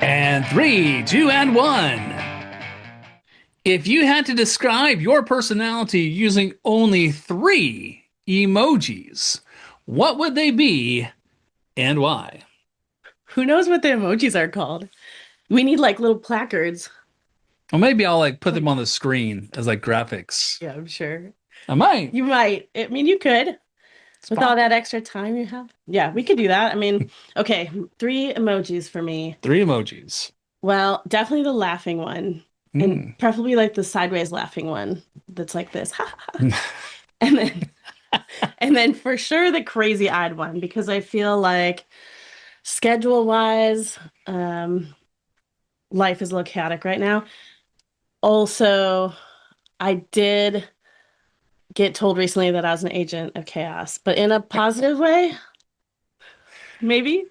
And three, two, and one. If you had to describe your personality using only three emojis, what would they be and why? Who knows what the emojis are called? We need like little placards. Or maybe I'll put them Like, on the screen as graphics. yeah, I'm sure. I might. You might. I mean, you could It's with all possible. that extra time you have. Yeah, we could do that. I mean, okay, three emojis for me. Three emojis. Well, definitely the laughing one, and Mm. preferably like the sideways laughing one that's like this. And then and then for sure the crazy eyed one because I feel like schedule wise, life is a little chaotic right now. Also, I did get told recently that I was an agent of chaos, but in a positive way, maybe.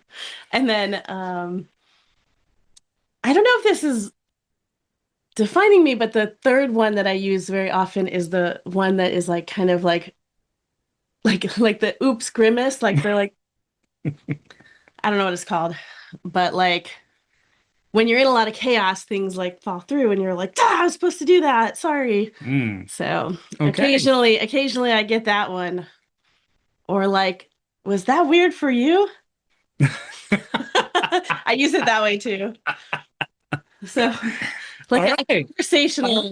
And then I don't know if this is defining me, but the third one that I use very often is the one that is like kind of like the oops grimace, like they're like I don't know what it's called, but like when you're in a lot of chaos, things like fall through and you're like, ah, I was supposed to do that. Sorry. Mm. So Okay. occasionally I get that one. Or like, was that weird for you? I use it that way too. So like All a right. All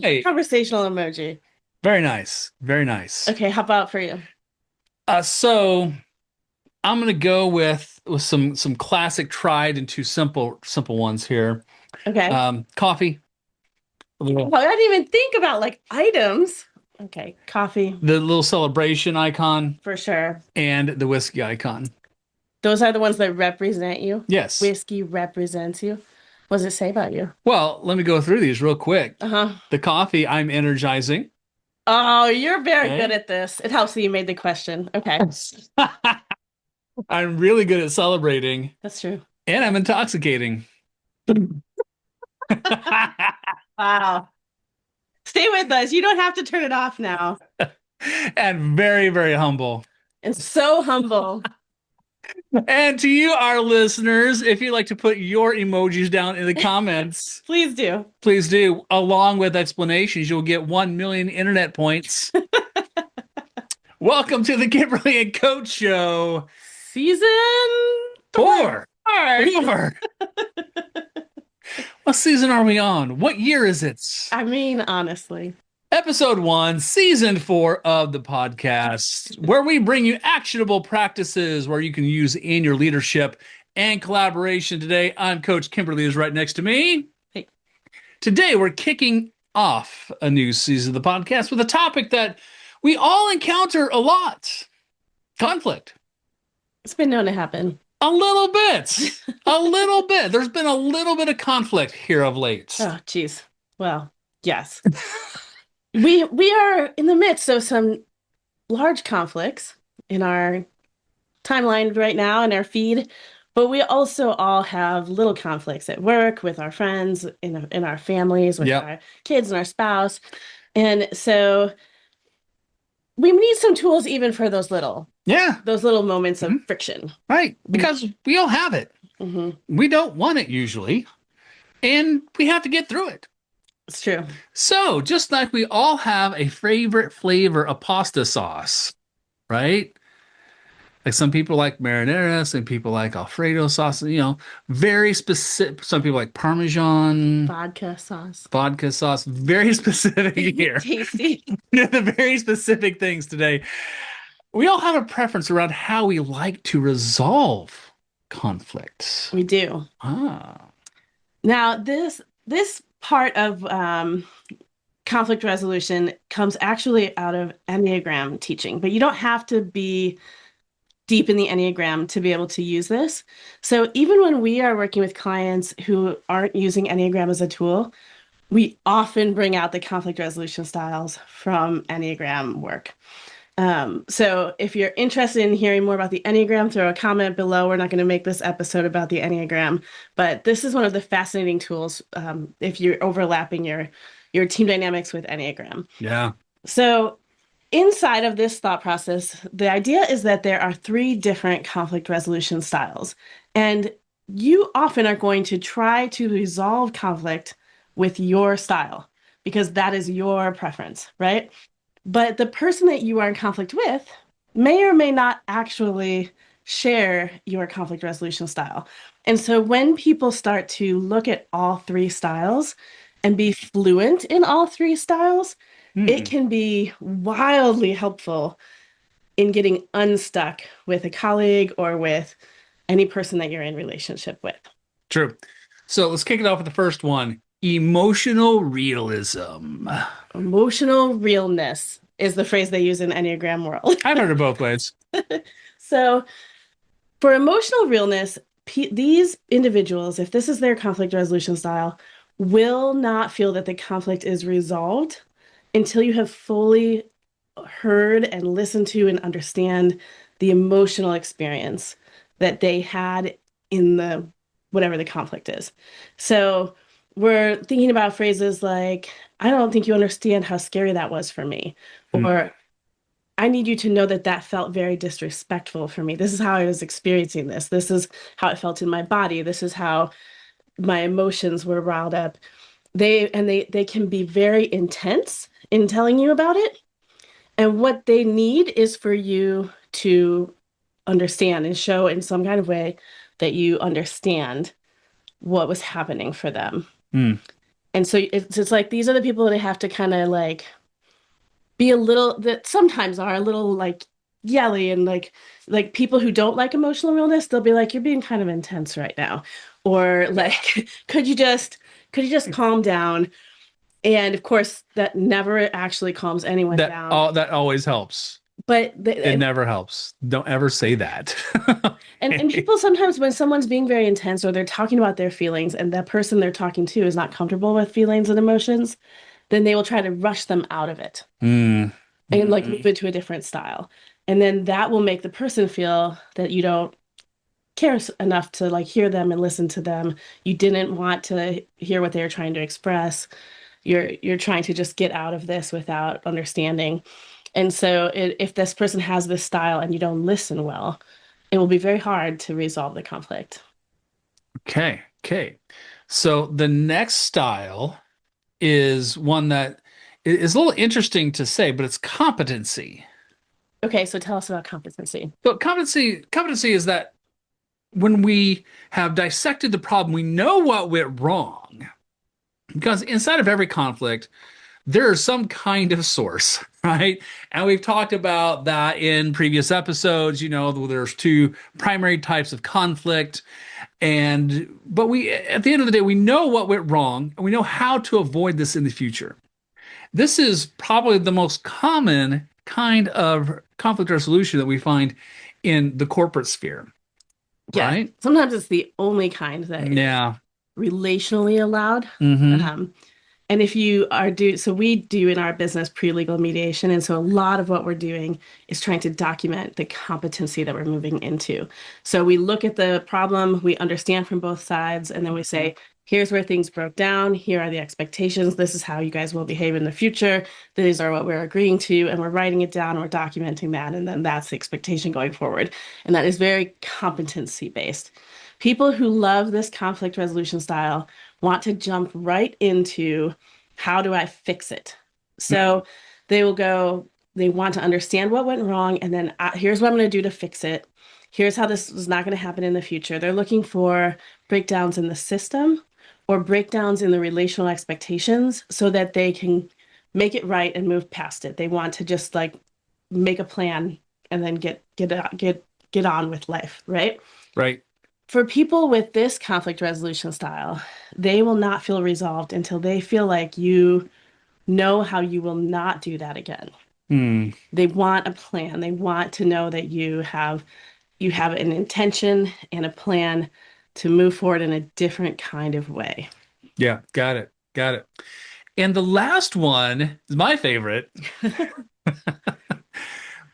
right. conversational emoji. Very nice. Very nice. Okay, how about for you? So I'm gonna go with some classic, tried and too simple ones here. Okay. Coffee, Well, I didn't even think about like items. Okay, coffee the little celebration icon, for sure. and the whiskey icon. Those are the ones that represent you. Yes. Whiskey represents you. What does it say about you? Well, let me go through these real quick. Uh-huh. The coffee, I'm energizing. Oh, you're very good Okay. at this. It helps that you made the question. Okay, I'm really good at celebrating, that's true. and I'm intoxicating. Wow. Stay with us. You don't have to turn it off now. And very, very humble. And so humble. And to you, our listeners, if you'd like to put your emojis down in the comments, Please do. please do. Along with explanations, you'll get 1 million internet points. Welcome to the Kimberly and Coach Show. Season Four. 4. Four. What season are we on? What year is it? I mean, honestly. Episode 1, Season 4 of the podcast, where we bring you actionable practices where you can use in your leadership and collaboration. Today, I'm Coach Kimberly, is right next to me. Hey. Today, we're kicking off a new season of the podcast with a topic that we all encounter a lot: conflict. It's been known to happen. A little bit. A little bit. There's been a little bit of conflict here of late. Oh, geez. Well, yes. We are in the midst of some large conflicts in our timeline right now in our feed, but we also all have little conflicts at work, with our friends, in our families, with Yep. our kids and our spouse. And so we need some tools even for Yeah. those little moments of Mhm. friction. Right. Because we all have it. Hmm. We don't want it usually, and we have to get through it. It's true. So, just like we all have a favorite flavor of pasta sauce, right? Like some people like marinara, some people like Alfredo sauce, very specific. Some people like Parmesan, Vodka sauce. vodka sauce, very specific here. Tasty. The very specific things today. We all have a preference around how we like to resolve conflicts. We do. Ah, Now, this part of conflict resolution comes actually out of Enneagram teaching, but you don't have to be deep in the Enneagram to be able to use this. So even when we are working with clients who aren't using Enneagram as a tool, we often bring out the conflict resolution styles from Enneagram work. So if you're interested in hearing more about the Enneagram, throw a comment below. We're not going to make this episode about the Enneagram, but this is one of the fascinating tools if you're overlapping your team dynamics with Enneagram. yeah. So inside of this thought process, the idea is that there are 3 different conflict resolution styles. And you often are going to try to resolve conflict with your style because that is your preference, right? But the person that you are in conflict with may or may not actually share your conflict resolution style. And so when people start to look at all three styles and be fluent in all three styles, it Hmm. can be wildly helpful in getting unstuck with a colleague or with any person that you're in relationship with. True. So let's kick it off with the first one. Emotional realism. Emotional realness is the phrase they use in Enneagram world. I've heard it both ways. So for emotional realness, these individuals, if this is their conflict resolution style, will not feel that the conflict is resolved until you have fully heard and listened to and understand the emotional experience that they had in the whatever the conflict is. So we're thinking about phrases like, I don't think you understand how scary that was for me, Hmm. or I need you to know that that felt very disrespectful for me. This is how I was experiencing this. This is how it felt in my body. This is how my emotions were riled up. They can be very intense in telling you about it. And what they need is for you to understand and show in some kind of way that you understand what was happening for them. Hmm. And so it's like these are the people that have to kind of like be a little that sometimes are a little like yelly and like people who don't like emotional realness, they'll be like, you're being kind of intense right now. Or like, could you just calm down? And of course, that never actually calms anyone down. That always helps. But It never helps. Don't ever say that. and Okay. people sometimes when someone's being very intense or they're talking about their feelings and that person they're talking to is not comfortable with feelings and emotions, then they will try to rush them out of it Hmm. and like Hmm. move into a different style. And then that will make the person feel that you don't care enough to like hear them and listen to them. You didn't want to hear what they were trying to express. You're trying to just get out of this without understanding. And so if this person has this style and you don't listen well, it will be very hard to resolve the conflict. Okay. Okay. So the next style is one that is a little interesting to say, but it's competency. Okay, so tell us about competency. So competency is that when we have dissected the problem, we know what went wrong. Because inside of every conflict, there is some kind of source, right? And we've talked about that in previous episodes. There's two primary types of conflict. But we, at the end of the day, we know what went wrong and we know how to avoid this in the future. This is probably the most common kind of conflict resolution that we find in the corporate sphere, Yes, right? sometimes it's the only kind that is Yeah. relationally allowed. Hmm. Um, And if you are so we do in our business pre-legal mediation. And so a lot of what we're doing is trying to document the competency that we're moving into. So we look at the problem, we understand from both sides, and then we say, here's where things broke down. Here are the expectations. This is how you guys will behave in the future. These are what we're agreeing to. And we're writing it down and we're documenting that. And then that's the expectation going forward. And that is very competency based. People who love this conflict resolution style want to jump right into how do I fix it? So they will go, they want to understand what went wrong, and then here's what I'm going to do to fix it. Here's how this is not going to happen in the future. They're looking for breakdowns in the system or breakdowns in the relational expectations so that they can make it right and move past it. They want to just like make a plan and then get on with life, right? Right. For people with this conflict resolution style, they will not feel resolved until they feel like you know how you will not do that again. Hmm. They want a plan. They want to know that you have an intention and a plan to move forward in a different kind of way. Yeah. Got it. Got it. And the last one is my favorite,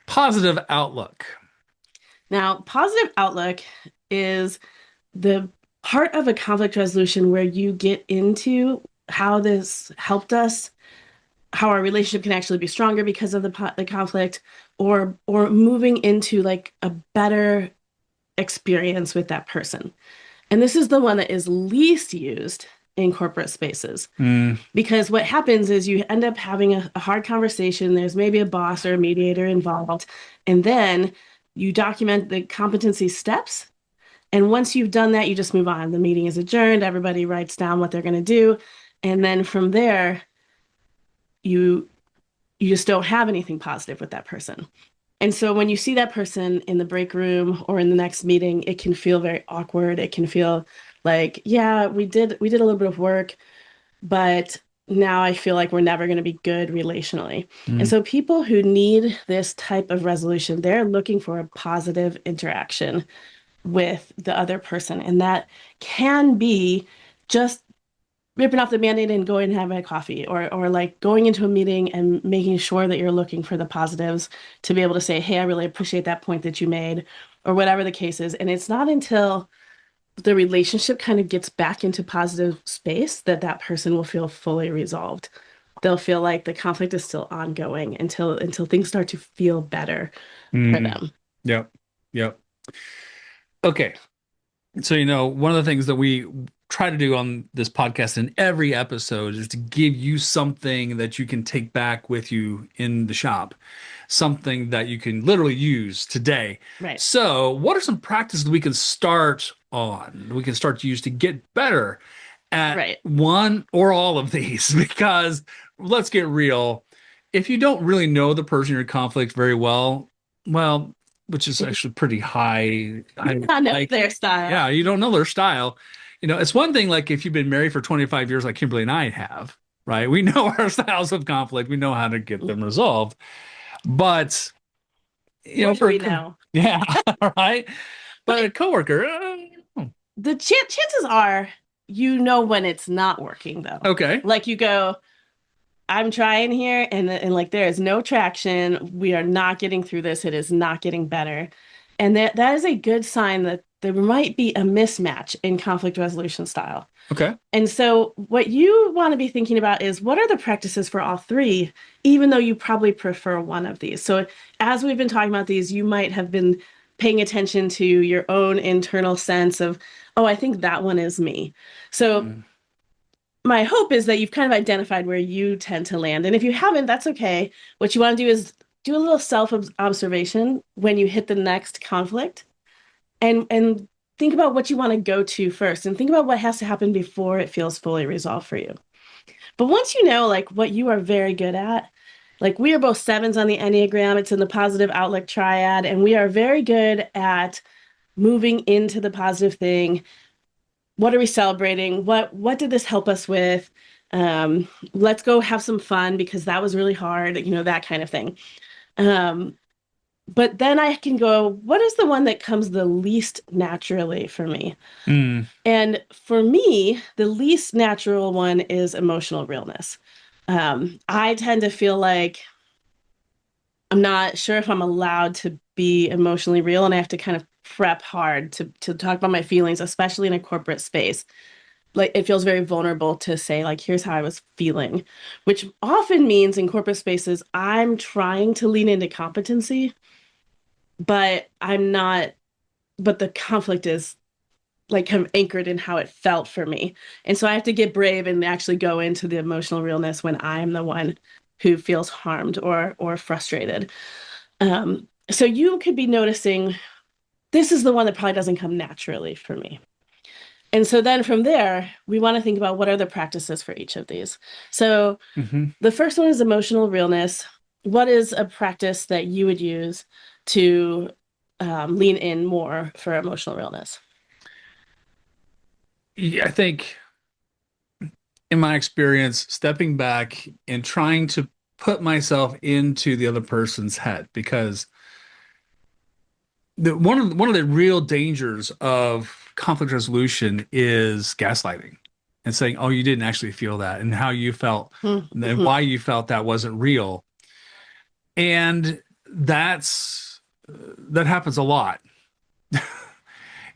positive outlook. Now, positive outlook is the part of a conflict resolution where you get into how this helped us, how our relationship can actually be stronger because of the conflict, or moving into like a better experience with that person. And this is the one that is least used in corporate spaces. Mm, Because what happens is you end up having a hard conversation. There's maybe a boss or a mediator involved. And then you document the competency steps. And once you've done that, you just move on. The meeting is adjourned. Everybody writes down what they're going to do. And then from there, you you just don't have anything positive with that person. And so when you see that person in the break room or in the next meeting, it can feel very awkward. It can feel like, yeah, we did a little bit of work, but now I feel like we're never going to be good relationally. And mm, so people who need this type of resolution, they're looking for a positive interaction with the other person. And that can be just ripping off the band-aid and going and having a coffee, or like going into a meeting and making sure that you're looking for the positives to be able to say, hey, I really appreciate that point that you made, or whatever the case is. And it's not until the relationship kind of gets back into positive space that that person will feel fully resolved. They'll feel like the conflict is still ongoing until things start to feel better for mm. them. Yep. Yep. Okay. So, one of the things that we try to do on this podcast in every episode is to give you something that you can take back with you in the shop, something that you can literally use today. Right. So, what are some practices we can start on? We can start to use to get better at Right. one or all of these? Because let's get real. If you don't really know the person you're in conflict very well, which is actually pretty high, I know like, their style. yeah, you don't know their style. It's one thing like if you've been married for 25 years, like Kimberly and I have, right? We know our styles of conflict. We know how to get them resolved. But, What do for we know? yeah, right. But But a coworker, the chances are you know when it's not working though. okay, Like you go, I'm trying here, and like there is no traction. We are not getting through this. It is not getting better. And that is a good sign that there might be a mismatch in conflict resolution style. okay, And so what you want to be thinking about is what are the practices for all three, even though you probably prefer one of these. So as we've been talking about these, you might have been paying attention to your own internal sense of, oh, I think that one is me. So mm, my hope is that you've kind of identified where you tend to land. And if you haven't, that's okay. What you want to do is do a little self-observation when you hit the next conflict, and think about what you want to go to first, and think about what has to happen before it feels fully resolved for you. But once you know like what you are very good at, like we are both sevens on the Enneagram, it's in the positive outlook triad, and we are very good at moving into the positive thing. What are we celebrating? What did this help us with? Let's go have some fun because that was really hard, that kind of thing. Um, but then I can go, what is the one that comes the least naturally for me? mm, And for me, the least natural one is emotional realness. I tend to feel like I'm not sure if I'm allowed to be emotionally real, and I have to kind of prep hard to talk about my feelings, especially in a corporate space. Like it feels very vulnerable to say, like, here's how I was feeling, which often means in corporate spaces, I'm trying to lean into competency, but I'm not, but the conflict is like kind of anchored in how it felt for me. And so I have to get brave and actually go into the emotional realness when I'm the one who feels harmed or frustrated. So you could be noticing this is the one that probably doesn't come naturally for me. And so then from there, we want to think about what are the practices for each of these. So hmm. the first one is emotional realness. What is a practice that you would use to lean in more for emotional realness? Yeah, I think in my experience, stepping back and trying to put myself into the other person's head, because one of the real dangers of conflict resolution is gaslighting and saying, "Oh, you didn't actually feel that," and how you felt and Mm-hmm. why you felt that wasn't real. And that happens a lot.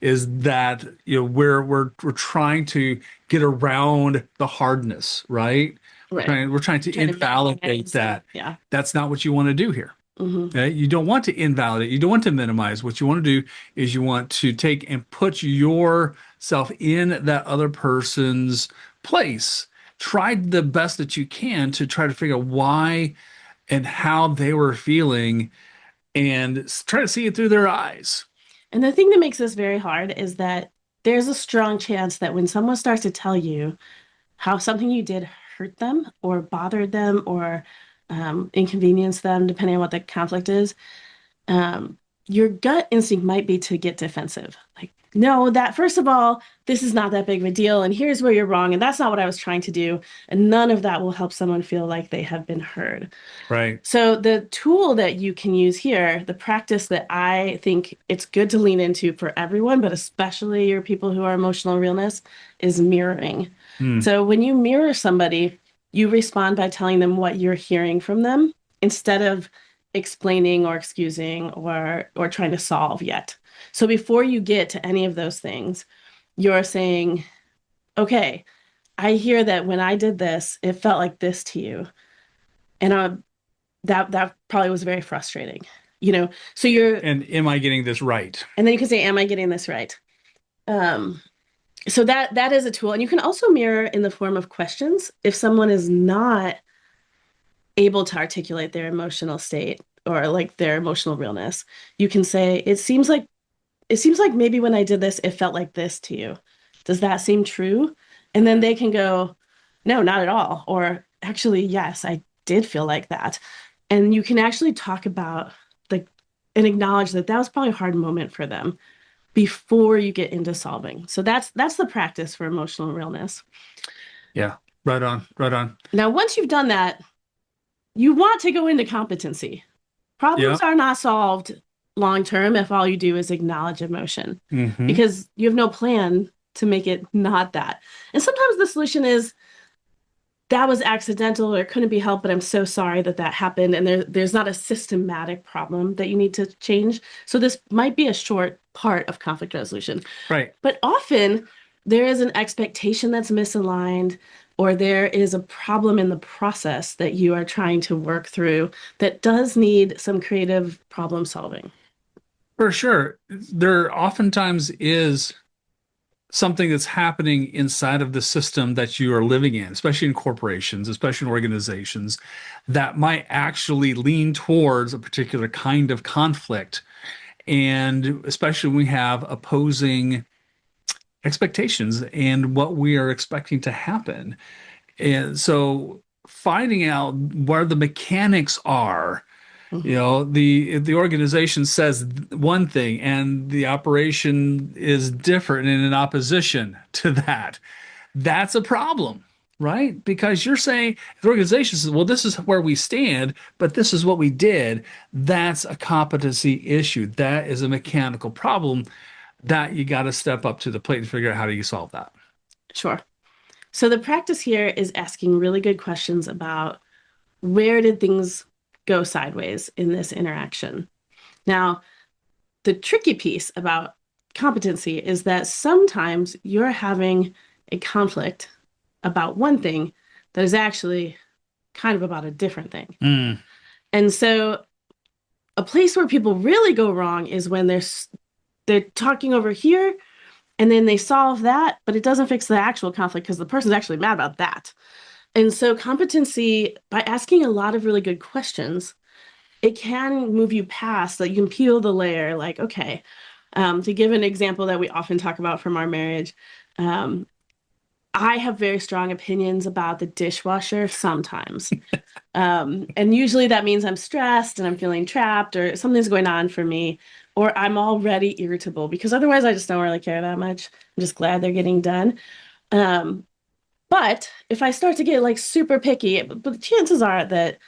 Is that we're trying to get around the hardness, right? Right. We're trying to Trying to invalidate minimize that. yeah. That's not what you want to do here. Hmm. Okay? You don't want to invalidate. You don't want to minimize. What you want to do is you want to take and put your yourself in that other person's place. Try the best that you can to try to figure out why and how they were feeling and try to see it through their eyes. And the thing that makes this very hard is that there's a strong chance that when someone starts to tell you how something you did hurt them or bothered them or inconvenienced them, depending on what the conflict is, your gut instinct might be to get defensive. Like, no, that first of all, this is not that big of a deal. And here's where you're wrong. And that's not what I was trying to do. And none of that will help someone feel like they have been heard. Right. So the tool that you can use here, the practice that I think it's good to lean into for everyone, but especially your people who are emotional realness, is mirroring. So when you mirror somebody, you respond by telling them what you're hearing from them instead of explaining or excusing or trying to solve yet. So before you get to any of those things, you're saying, okay, I hear that when I did this, it felt like this to you. And that probably was very frustrating, so And am I getting this right? and then you can say, am I getting this right? So that is a tool. And you can also mirror in the form of questions. If someone is not able to articulate their emotional state or like their emotional realness, you can say, it seems like maybe when I did this, it felt like this to you. Does that seem true? And then they can go, no, not at all. Or actually, yes, I did feel like that. And you can actually talk about and acknowledge that was probably a hard moment for them before you get into solving. So that's the practice for emotional realness. Yeah. Right on. Right on. Now, once you've done that, you want to go into competency. Problems are not solved long term if all you do is acknowledge emotion, because you have no plan to make it not that. And sometimes the solution is, that was accidental or it couldn't be helped, but I'm so sorry that happened. And there's not a systematic problem that you need to change. So this might be a short part of conflict resolution. Right. But often there is an expectation that's misaligned, or there is a problem in the process that you are trying to work through that does need some creative problem solving. For sure. There oftentimes is something that's happening inside of the system that you are living in, especially in corporations, especially in organizations, that might actually lean towards a particular kind of conflict. And especially when we have opposing expectations and what we are expecting to happen. And so finding out where the mechanics are, the organization says one thing and the operation is different and in opposition to that. That's a problem, right? Because you're saying the organization says, well, this is where we stand, but this is what we did. That's a competency issue. That is a mechanical problem that you got to step up to the plate and figure out how do you solve that. Sure. So the practice here is asking really good questions about, where did things go sideways in this interaction? Now, the tricky piece about competency is that sometimes you're having a conflict about one thing that is actually kind of about a different thing. And so a place where people really go wrong is when they're talking over here and then they solve that, but it doesn't fix the actual conflict because the person's actually mad about that. And so competency, by asking a lot of really good questions, it can move you past, like you can peel the layer, like, okay, to give an example that we often talk about from our marriage, I have very strong opinions about the dishwasher sometimes. And usually that means I'm stressed and I'm feeling trapped or something's going on for me, or I'm already irritable because otherwise I just don't really care that much. I'm just glad they're getting done. But if I start to get like super picky, but the chances are that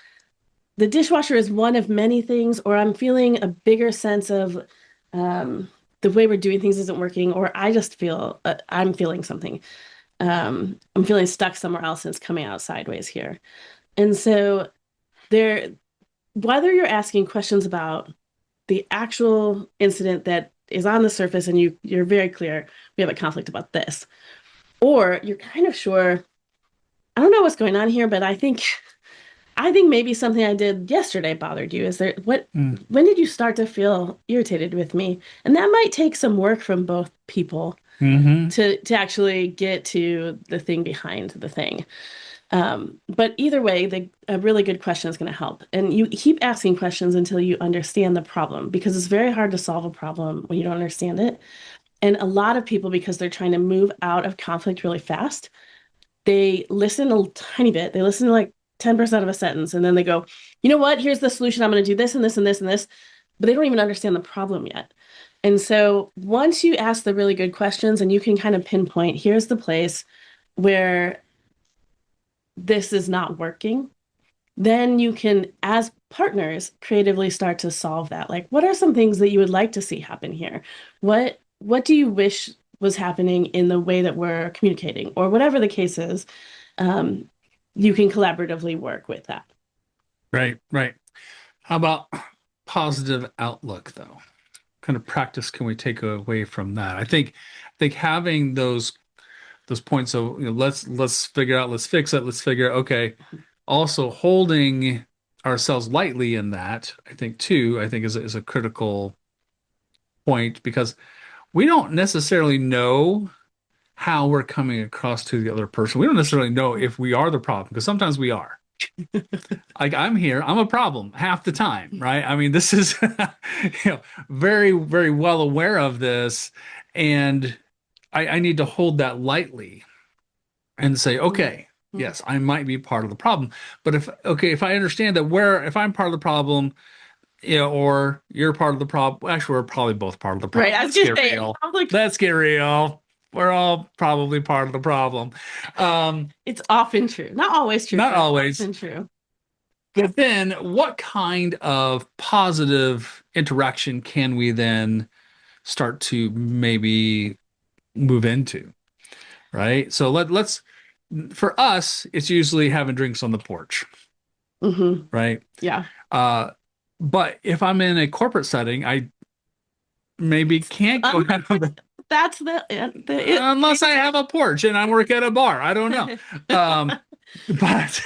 the dishwasher is one of many things, or I'm feeling a bigger sense of the way we're doing things isn't working, or I just feel I'm feeling something. I'm feeling stuck somewhere else and it's coming out sideways here. And so whether you're asking questions about the actual incident that is on the surface and you're very clear, we have a conflict about this, or you're kind of sure, I don't know what's going on here, but I think maybe something I did yesterday bothered you. When did you start to feel irritated with me? And that might take some work from both people Mm-hmm. to actually get to the thing behind the thing. But either way, a really good question is going to help. And you keep asking questions until you understand the problem, because it's very hard to solve a problem when you don't understand it. And a lot of people, because they're trying to move out of conflict really fast, they listen a tiny bit. They listen to like 10% of a sentence, and then they go, you know what? Here's the solution. I'm going to do this and this and this and this. But they don't even understand the problem yet. And so once you ask the really good questions and you can kind of pinpoint, here's the place where this is not working, then you can, as partners, creatively start to solve that. Like, what are some things that you would like to see happen here? What do you wish was happening in the way that we're communicating, or whatever the case is? Um, you can collaboratively work with that. Right, right. How about positive outlook, though? Kind of practice can we take away from that? I think having those points of, let's figure out, let's fix it, let's figure out, okay. Also holding ourselves lightly in that, I think too, I think is a critical point, because we don't necessarily know how we're coming across to the other person. We don't necessarily know if we are the problem, because sometimes we are. Like, I'm here, I'm a problem half the time, right? I mean, this is very, very well aware of this, and I need to hold that lightly and say, okay, yes, I might be part of the problem, but if I understand that, if I'm part of the problem, or you're part of the problem, actually, we're probably both part of the problem. Right. I was Let's gonna get say, real. conflict, Let's get real. We're all probably part of the problem. it's often true. Not always true, Not but always. often true. But then, what kind of positive interaction can we then start to maybe move into, right? So let's for us, it's usually having drinks on the porch, Hmm. right? Yeah. Uh, but if I'm in a corporate setting, I maybe can't go Unless out on the, that's unless I have a porch and I work at a bar. I don't know. Um, but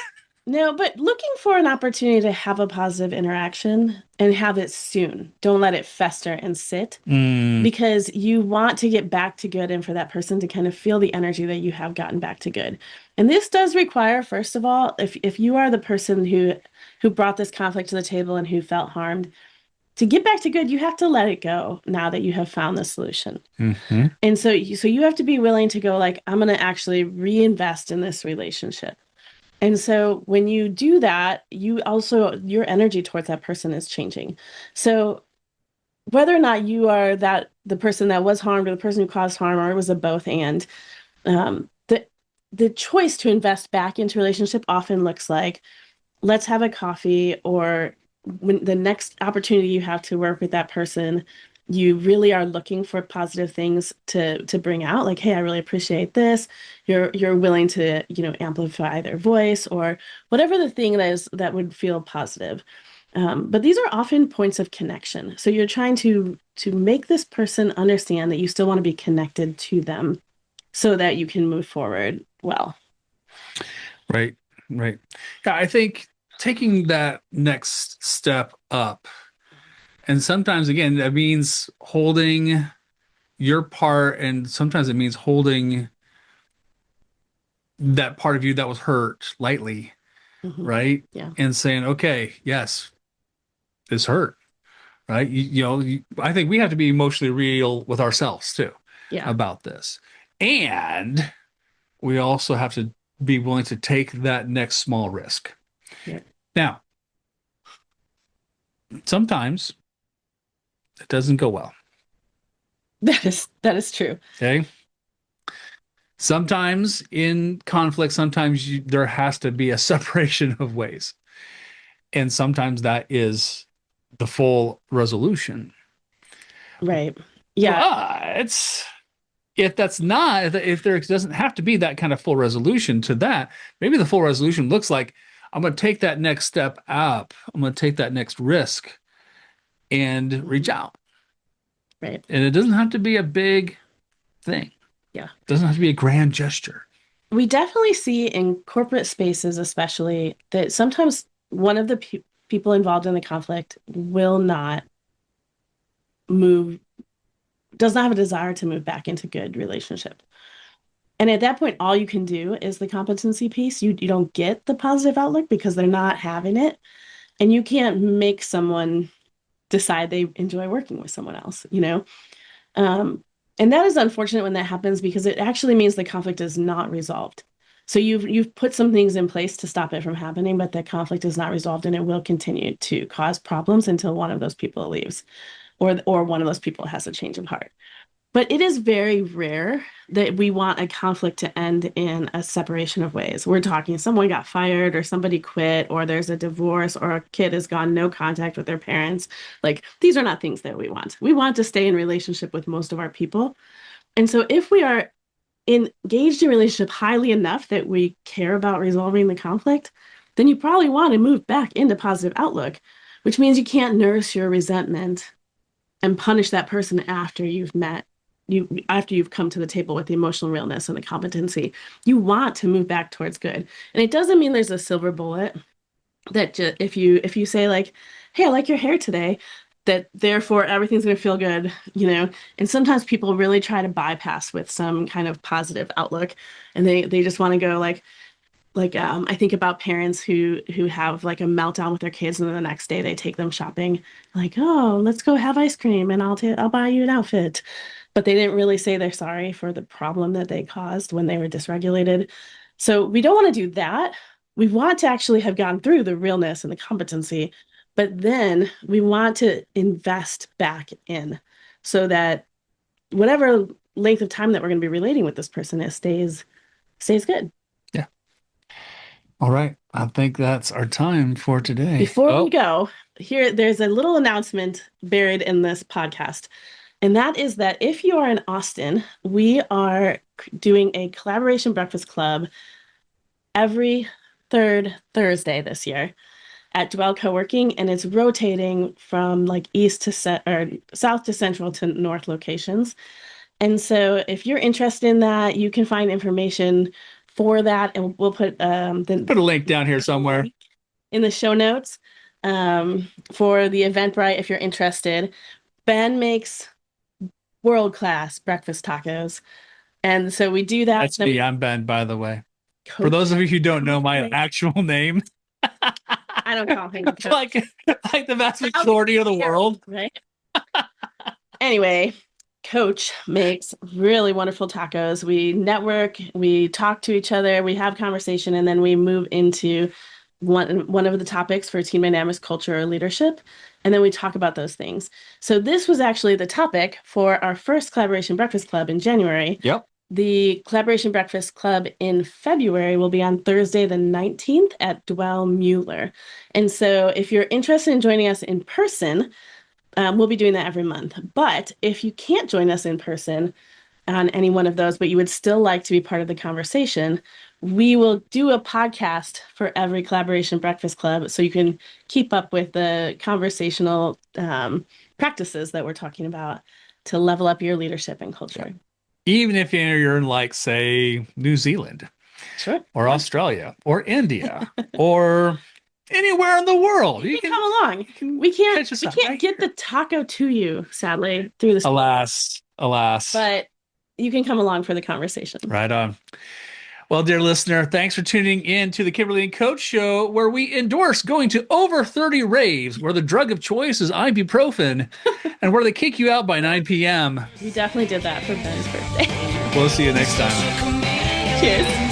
No, but looking for an opportunity to have a positive interaction and have it soon. Don't let it fester and sit, mm, because you want to get back to good and for that person to kind of feel the energy that you have gotten back to good. And this does require, first of all, if you are the person who brought this conflict to the table and who felt harmed, to get back to good, you have to let it go now that you have found the solution. mhm. And so you have to be willing to go like, I'm going to actually reinvest in this relationship. And so when you do that, you also, your energy towards that person is changing. So whether or not you are the person that was harmed or the person who caused harm, or it was a both and, the choice to invest back into relationship often looks like, let's have a coffee, or when the next opportunity you have to work with that person, you really are looking for positive things to bring out, like, hey, I really appreciate this. You're willing to, amplify their voice, or whatever the thing that would feel positive. But these are often points of connection. So you're trying to make this person understand that you still want to be connected to them so that you can move forward well. Right, right. Yeah, I think taking that next step up, and sometimes again, that means holding your part, and sometimes it means holding that part of you that was hurt lightly, Hmm. right? Yeah. And saying, okay, yes, this hurt, right? I think we have to be emotionally real with ourselves too Yeah. about this. And we also have to be willing to take that next small risk. Yeah. Now, sometimes it doesn't go well. That is true. Okay. Sometimes in conflict, sometimes there has to be a separation of ways. And sometimes that is the full resolution. Right. Yeah. But if that's not, if there doesn't have to be that kind of full resolution to that, maybe the full resolution looks like, I'm going to take that next step up. I'm going to take that next risk and reach out. Right. And it doesn't have to be a big thing. Yeah. It doesn't have to be a grand gesture. We definitely see in corporate spaces, especially, that sometimes one of the people involved in the conflict will not move does not have a desire to move back into good relationship. And at that point, all you can do is the competency piece. You don't get the positive outlook because they're not having it. And you can't make someone decide they enjoy working with someone else, you know? And that is unfortunate when that happens because it actually means the conflict is not resolved. So you've put some things in place to stop it from happening, but the conflict is not resolved and it will continue to cause problems until one of those people leaves or one of those people has a change of heart. But it is very rare that we want a conflict to end in a separation of ways. We're talking someone got fired or somebody quit or there's a divorce or a kid has gone no contact with their parents. Like these are not things that we want. We want to stay in relationship with most of our people. And so if we are engaged in relationship highly enough that we care about resolving the conflict, then you probably want to move back into positive outlook, which means you can't nurse your resentment and punish that person after you've come to the table with the emotional realness and the competency. You want to move back towards good. And it doesn't mean there's a silver bullet that if you say like, hey, I like your hair today, that therefore everything's going to feel good, you know? And sometimes people really try to bypass with some kind of positive outlook and they just want to go like I think about parents who have like a meltdown with their kids and then the next day they take them shopping like, oh, let's go have ice cream and I'll buy you an outfit. But they didn't really say they're sorry for the problem that they caused when they were dysregulated. So we don't want to do that. We want to actually have gone through the realness and the competency, but then we want to invest back in so that whatever length of time that we're going to be relating with this person is stays good. Yeah. All right. I think that's our time for today. Before we go, there's a little announcement buried in this podcast. And that is that if you are in Austin, we are doing a collaboration breakfast club every third Thursday this year at Dwell Co-working, and it's rotating from like south to central to north locations. And so if you're interested in that, you can find information for that, and we'll put put a link down here somewhere in the show notes for the Eventbrite if you're interested. Ben makes world-class breakfast tacos. And so we do that. That's me. I'm Ben, by the way. Coach. For those of you who don't know my actual name. I don't call him Coach. like the vast majority of the world. Right? Anyway, Coach makes really wonderful tacos. We network, we talk to each other, we have conversation, and then we move into one of the topics for team dynamics, culture, or leadership. And then we talk about those things. So this was actually the topic for our first Collaboration Breakfast Club in January. Yep. The Collaboration Breakfast Club in February will be on Thursday, the 19th at Dwell Mueller. And so if you're interested in joining us in person, we'll be doing that every month. But if you can't join us in person on any one of those, but you would still like to be part of the conversation, we will do a podcast for every Collaboration Breakfast Club so you can keep up with the conversational practices that we're talking about to level up your leadership and culture. Even if you're in, like, say, New Zealand, sure, or Australia, or India, or anywhere in the world, you can come along. We can't get the taco to you, sadly, through this. Alas. But you can come along for the conversation. Right on. Well, dear listener, thanks for tuning in to the Kimberly and Coach Show, where we endorse going to over 30 raves, where the drug of choice is ibuprofen, and where they kick you out by 9 p.m. We definitely did that for Ben's birthday. We'll see you next time. Cheers.